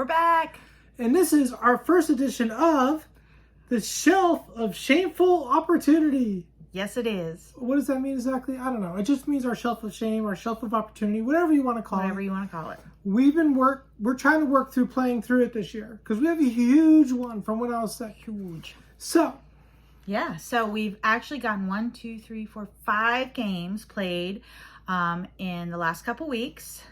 We're back. And this is our first edition of the Shelf of Shameful Opportunity. Yes, it is. What does that mean exactly? I don't know. It just means our shelf of shame, our shelf of opportunity, whatever you want to call it. Whatever you want to call it. We're trying to work through playing through it this year because we have a huge one from when I was sick. Huge. So. Yeah, so we've actually gotten 5 games played in the last couple weeks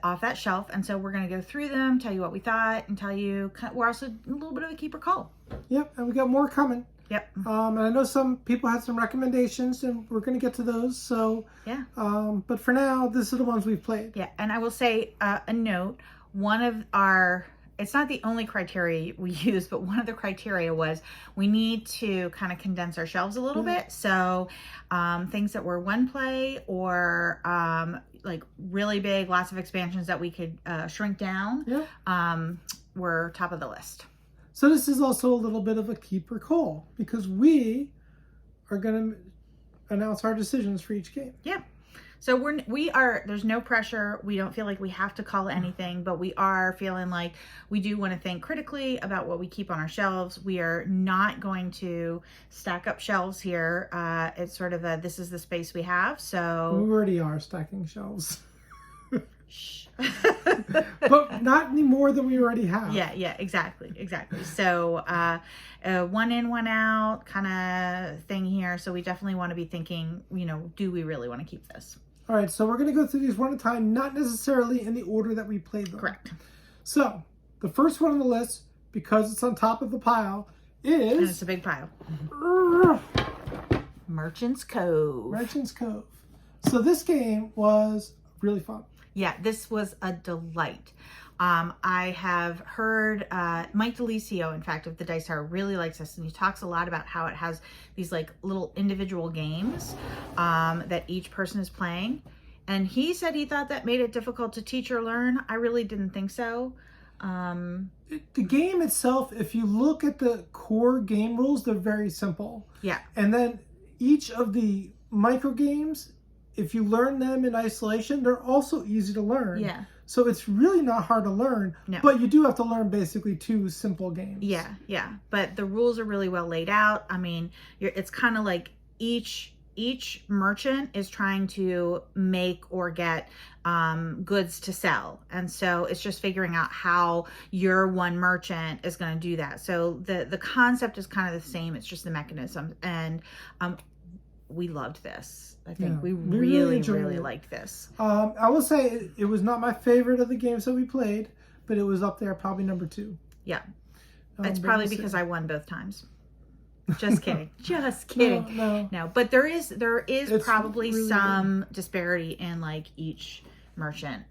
off that shelf. And so we're going to go through them, tell you what we thought, and tell you, we're also a little bit of a keeper call. Yep, and we got more coming. Yep. And I know some people had some recommendations, and we're going to get to those. So, yeah. But for now, these are the ones we've played. Yeah, and I will say a note. One of our, it's not the only criteria we use, but one of the criteria was we need to kind of condense our shelves a little bit. So things that were one play or like really big, lots of expansions that we could shrink down were top of the list. So this is also a little bit of a keeper call because we are going to announce our decisions for each game. Yeah. So there's no pressure. We don't feel like we have to call anything, but we are feeling like we do want to think critically about what we keep on our shelves. We are not going to stack up shelves here. It's sort of this is the space we have. So we already are stacking shelves. But not any more than we already have. Yeah, exactly. So one in, one out kind of thing here. So we definitely want to be thinking, do we really want to keep this? All right, so we're going to go through these one at a time, not necessarily in the order that we played them. Correct. So the first one on the list, because it's on top of the pile, is... And it's a big pile. Merchant's Cove. Merchant's Cove. So this game was really fun. Yeah, this was a delight. I have heard Mike DeLisio, in fact, of the Dice Tower, really likes this, and he talks a lot about how it has these like little individual games that each person is playing. And he said he thought that made it difficult to teach or learn. I really didn't think so. The game itself, if you look at the core game rules, they're very simple. Yeah. And then each of the micro games, if you learn them in isolation, they're also easy to learn. Yeah. So it's really not hard to learn, but you do have to learn basically 2 simple games. Yeah. But the rules are really well laid out. I mean, it's kind of like each merchant is trying to make or get goods to sell. And so it's just figuring out how your one merchant is going to do that. So the concept is kind of the same. It's just the mechanism. And we loved this. I think we really liked this. I will say it was not my favorite of the games that we played, but it was up there probably number 2. Yeah. It's probably because I won both times. Just kidding. Just kidding. No. But there is probably really some disparity in like each merchant.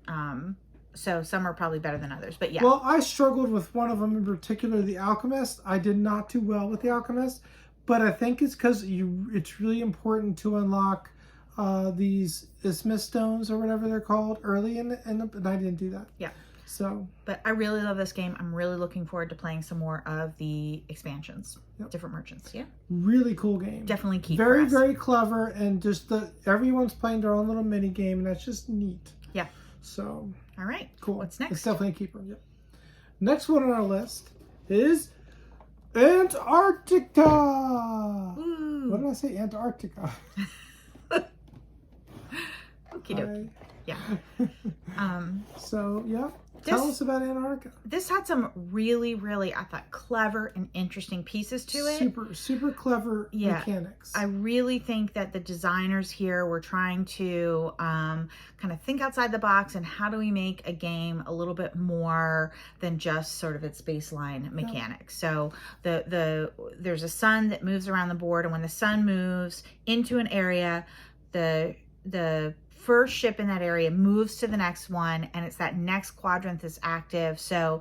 So some are probably better than others, but yeah. Well, I struggled with one of them in particular, the Alchemist. I did not do well with the Alchemist, but I think it's because it's really important to unlock these Isthmus stones or whatever they're called early and I didn't do that. Yeah. So. But I really love this game. I'm really looking forward to playing some more of the expansions. Yep. Different merchants. Yeah. Really cool game. Definitely keep. Very, very clever, and just everyone's playing their own little mini game, and that's just neat. Yeah. So. All right. Cool. What's next? It's definitely a keeper. Yep. Next one on our list is Antarctica. Ooh. What did I say? Antarctica. Okey-doke. Yeah. So, yeah. Tell us about Antarctica. This had some really, really, I thought, clever and interesting pieces to it. Super clever mechanics. I really think that the designers here were trying to kind of think outside the box and how do we make a game a little bit more than just sort of its baseline mechanics. So there's a sun that moves around the board, and when the sun moves into an area, the first ship in that area moves to the next one, and it's that next quadrant that's active. So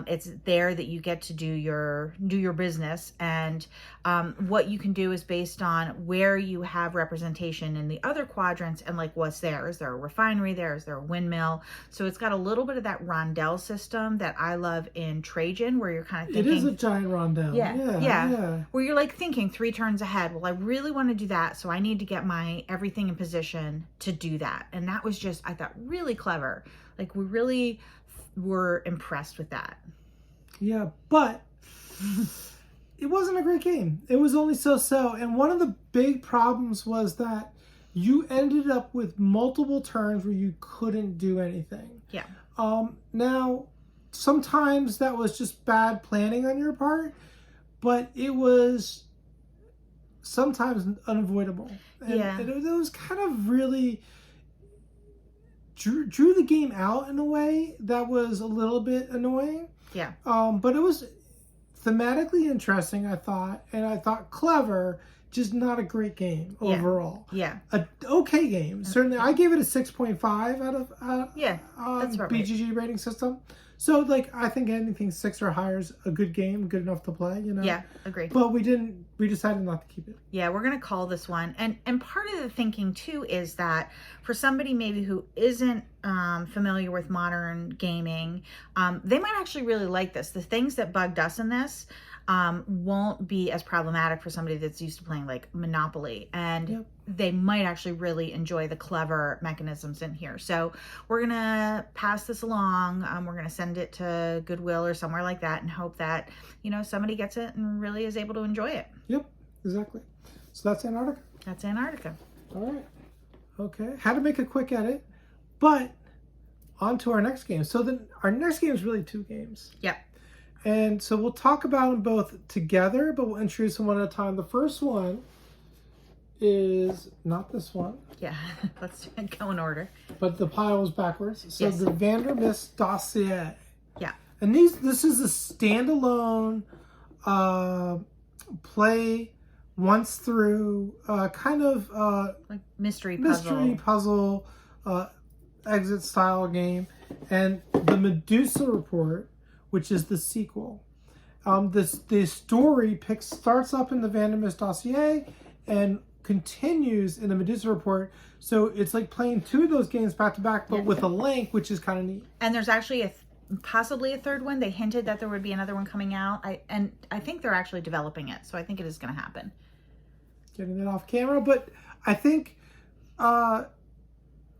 it's there that you get to do your business. And what you can do is based on where you have representation in the other quadrants and like what's there. Is there a refinery there? Is there a windmill? So it's got a little bit of that rondel system that I love in Trajan, where you're kind of thinking. It is a giant rondel. Yeah. Where you're like thinking 3 turns ahead. Well, I really want to do that, so I need to get my everything in position to do that. And that was just, I thought, really clever. Like we really were impressed with that. Yeah, but it wasn't a great game. It was only so-so. And one of the big problems was that you ended up with multiple turns where you couldn't do anything. Yeah. Now, sometimes that was just bad planning on your part, but it was sometimes unavoidable. And it was kind of really drew the game out in a way that was a little bit annoying. Yeah. But it was thematically interesting, I thought, and I thought clever, just not a great game overall. Yeah. A okay game. Certainly, I gave it a 6.5 out of that's right. BGG rating system. So, like, I think anything 6 or higher is a good game, good enough to play, you know? Yeah, agreed. But we decided not to keep it. Yeah, we're going to call this one. And part of the thinking, too, is that for somebody maybe who isn't familiar with modern gaming, they might actually really like this. The things that bugged us in this won't be as problematic for somebody that's used to playing, like, Monopoly. And they might actually really enjoy the clever mechanisms in here. So we're going to pass this along. We're going to send it to Goodwill or somewhere like that and hope that, you know, somebody gets it and really is able to enjoy it. Yep, exactly. So that's Antarctica. That's Antarctica. All right. Okay. Had to make a quick edit, but on to our next game. So then our next game is really 2 games. Yep. And so we'll talk about them both together, but we'll introduce them one at a time. The first one is not this one. Yeah, let's go in order. But the pile is backwards. So the Vandermist Dossier. Yeah. And this is a standalone play once through kind of like mystery puzzle exit style game. And the Medusa Report, which is the sequel. The story starts up in the Vandermist Dossier and continues in the Medusa Report. So it's like playing 2 of those games back to back, but with a link, which is kind of neat. And there's actually possibly a third one. They hinted that there would be another one coming out. I think they're actually developing it. So I think it is going to happen. Getting it off camera, but I think it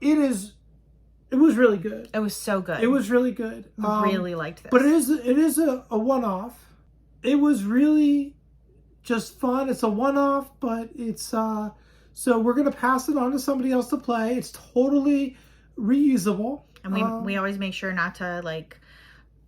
was really good. It was so good. It was really good. Really liked this. But it is a one-off. It was really just fun. It's a one-off, but it's so we're gonna pass it on to somebody else to play. It's totally reusable. And we always make sure not to like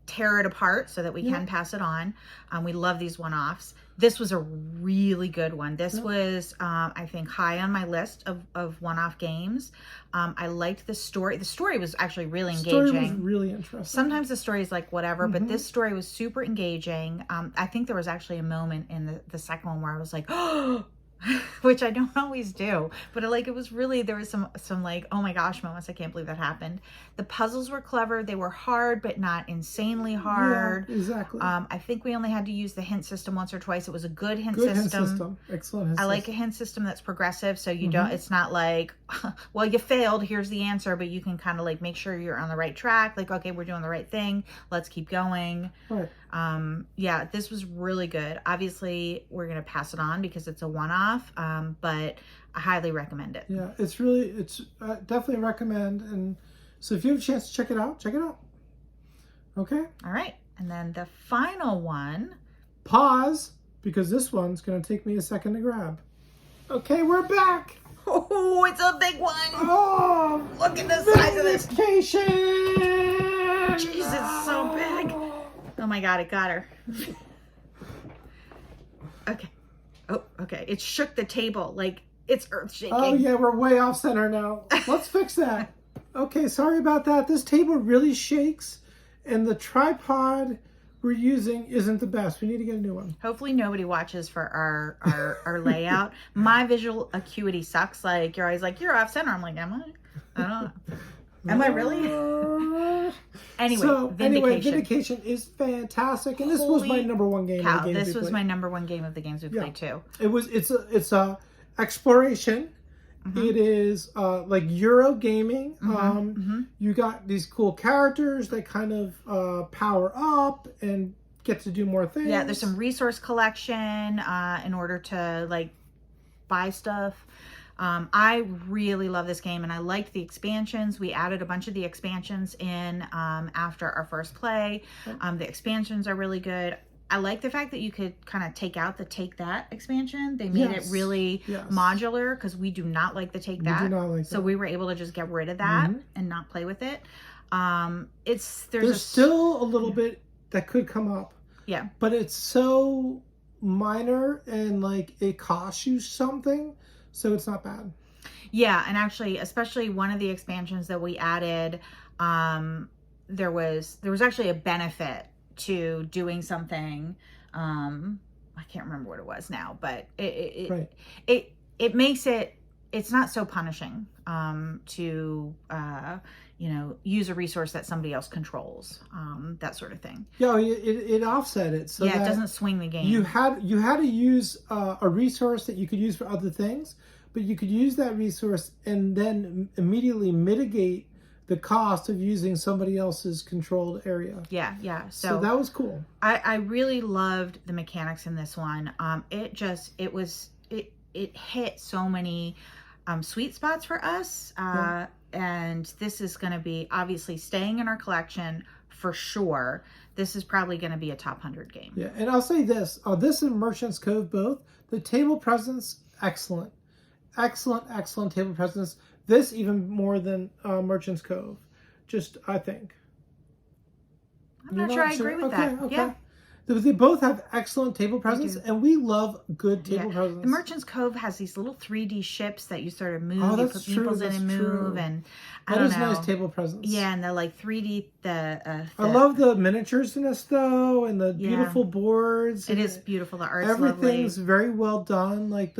tear it apart so that we can pass it on. We love these one-offs. This was a really good one. This was, I think, high on my list of one-off games. I liked the story. The story was actually really engaging. The story was really interesting. Sometimes the story is like whatever, but this story was super engaging. I think there was actually a moment in the second one where I was like, oh, which I don't always do, but like it was really, there was some like, oh my gosh moments. I can't believe that happened. The puzzles were clever. They were hard, but not insanely hard. Yeah, exactly. I think we only had to use the hint system once or twice. It was a good hint system. I Excellent hint system. like a hint system that's progressive, so you don't, it's not like, well, you failed, here's the answer, but you can kind of like make sure you're on the right track. Like, okay, we're doing the right thing. Let's keep going. Right. Yeah, this was really good. Obviously, we're going to pass it on because it's a one-off, but I highly recommend it. Yeah, it's definitely recommend. And so if you have a chance to check it out, check it out. Okay. All right. And then the final one. Pause, because this one's going to take me a second to grab. Okay, we're back. Oh, it's a big one. Oh, look at the size of this. Vindication. Jeez, it's so big. Oh my God, it got her. Okay. Oh, okay. It shook the table like it's earth shaking. Oh yeah, we're way off center now. Let's fix that. Okay, sorry about that. This table really shakes and the tripod we're using isn't the best. We need to get a new one. Hopefully nobody watches for our layout. My visual acuity sucks. Like you're always like, you're off center. I'm like, am I? I don't know. Am I really? Anyway, Vindication is fantastic, and this was my number one game. This was my number one game of the games we played too. It's a exploration. It is like Euro gaming. You got these cool characters that kind of power up and get to do more things. Yeah, there's some resource collection in order to like buy stuff. I really love this game, and I liked the expansions. We added a bunch of the expansions in after our first play. The expansions are really good. I like the fact that you could kind of take out the Take That expansion. They made it really modular, because we do not like the Take That. We do not like so that. We were able to just get rid of that and not play with it. There's still a little bit that could come up. Yeah. But it's so minor, and like it costs you something, so it's not bad. Yeah, and actually, especially one of the expansions that we added, there was actually a benefit to doing something. I can't remember what it was now, but it makes it's not so punishing to use a resource that somebody else controls, that sort of thing. Yeah, it offset it, so it doesn't swing the game. You had to use a resource that you could use for other things, but you could use that resource and then immediately mitigate the cost of using somebody else's controlled area. Yeah. So that was cool. I really loved the mechanics in this one. It hit so many sweet spots for us. And this is going to be obviously staying in our collection for sure. This is probably going to be a top 100 game. Yeah, and I'll say this. This and Merchant's Cove both. The table presence, excellent. Excellent table presence. This even more than Merchant's Cove. Just, I think. I'm not sure I agree with that. Okay. Yeah. They both have excellent table presence, and we love good table presence. The Merchant's Cove has these little 3D ships that you sort of move. You put meeples in and move, and I don't know. That is nice table presence. Yeah, and the like 3D. I love the miniatures in this though, and the beautiful boards. It is beautiful. The art's everything's lovely. Very well done. Like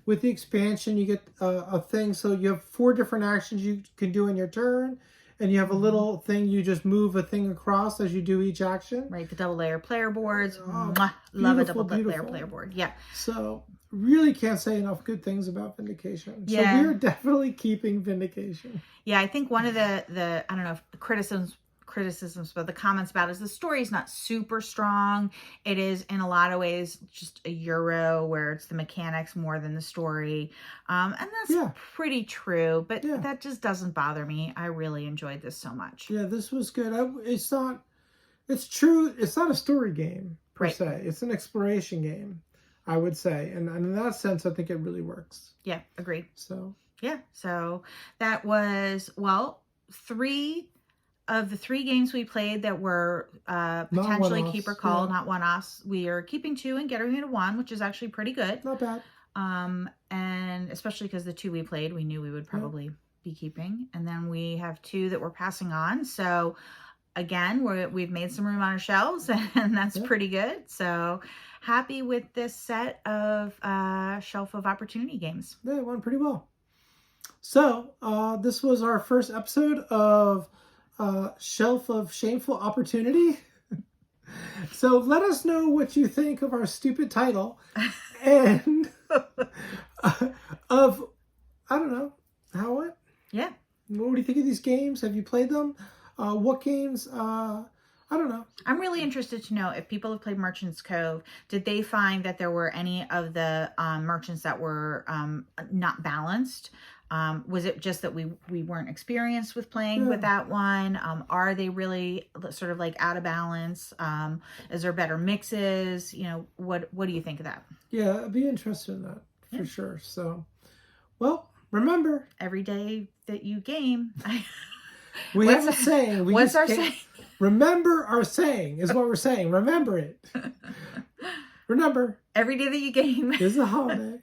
with the expansion, you get a thing. So you have 4 different actions you can do in your turn. And you have a little thing, you just move a thing across as you do each action. Right, the double layer player boards. Love a double layer player board. Yeah. So, really can't say enough good things about Vindication. Yeah. So, we're definitely keeping Vindication. Yeah, I think one of the I don't know, if criticisms, but the comments about it is the story's not super strong. It is in a lot of ways just a Euro where it's the mechanics more than the story. And that's pretty true, but that just doesn't bother me. I really enjoyed this so much. Yeah, this was good. It's not a story game per se. It's an exploration game, I would say. And in that sense, I think it really works. Yeah, agreed. So that was, 3 of the 3 games we played that were potentially keeper call, not one-offs. We are keeping 2 and getting rid of 1, which is actually pretty good. Not bad. And especially because the 2 we played, we knew we would probably be keeping. And then we have 2 that we're passing on. So again, we've made some room on our shelves, and that's pretty good. So happy with this set of Shelf of Opportunity games. Yeah, it went pretty well. So this was our first episode of Shelf of Shameful Opportunity. So let us know what you think of our stupid title and of, I don't know, how it? Yeah. What do you think of these games? Have you played them? What games? I don't know. I'm really interested to know if people have played Merchant's Cove, did they find that there were any of the merchants that were not balanced? Was it just that we weren't experienced with playing with that one? Are they really sort of like out of balance? Is there better mixes? What do you think of that? Yeah, I'd be interested in that for sure. So, well, remember, every day that you game, we have a saying. What's our saying? Remember our saying is what we're saying. Remember it. Remember, every day that you game is a holiday.